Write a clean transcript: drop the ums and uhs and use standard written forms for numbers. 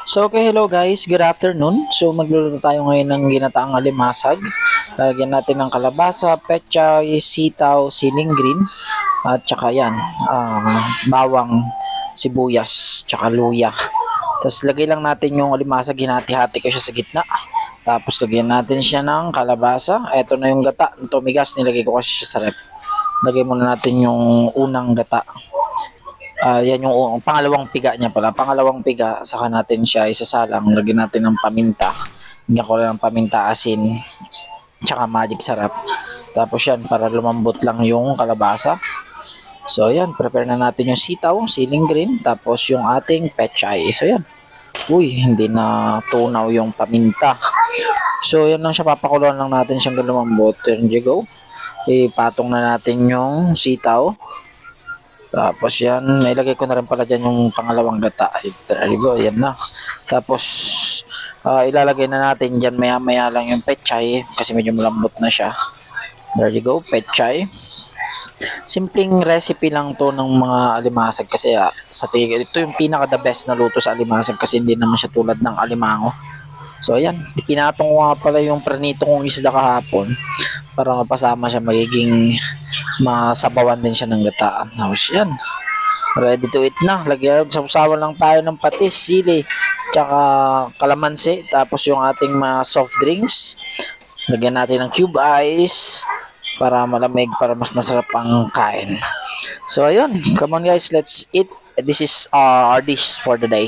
So, okay, hello guys. Good afternoon. So, magluluto tayo ngayon ng ginataang alimasag. Lagyan natin ng kalabasa, pechay, sitaw, siling green, at saka yan, bawang, sibuyas, tsaka luya. Tapos, lagay lang natin yung alimasag, hinati-hati ko siya sa gitna. Tapos, lagyan natin siya ng kalabasa. Eto na yung gata. Tumigas, nilagay ko kasi siya sa rep. Lagay muna natin yung unang gata. Yan yung pangalawang piga niya pala. Pangalawang piga, saka natin siya isasalang. Lagyan natin ng paminta. Lagyan ko lang ng paminta, asin, tsaka magic sarap. Tapos yan, para lumambot lang yung kalabasa. So yan, prepare na natin yung sitaw, siling green, tapos yung ating pechay. So yan. Uy, hindi na tunaw yung paminta. So yan lang siya, papakuluan lang natin siyang lumambot. There you go. Ipatong na natin yung sitaw. Tapos yan, nailagay ko na rin pala dyan yung pangalawang gata. There you go, yan na. Tapos, ilalagay na natin dyan maya maya lang yung pechay kasi medyo malambot na siya. There you go, pechay. Simpleng recipe lang to ng mga alimasag kasi sa tingin, ito yung pinaka the best na luto sa alimasag kasi hindi naman siya tulad ng alimango. So ayan, pinatong ko nga pala yung pranito kong isda kahapon para mapasama siya, magiging masabawan din siya ng gataan. Tapos yan, ready to eat na. Lagyan, sausawan lang tayo ng patis, sili, tsaka kalamansi. Tapos yung ating mga soft drinks, lagyan natin ng cube ice para malamig, para mas masarap ang kain. So ayun, come on guys, let's eat. This is our dish for the day.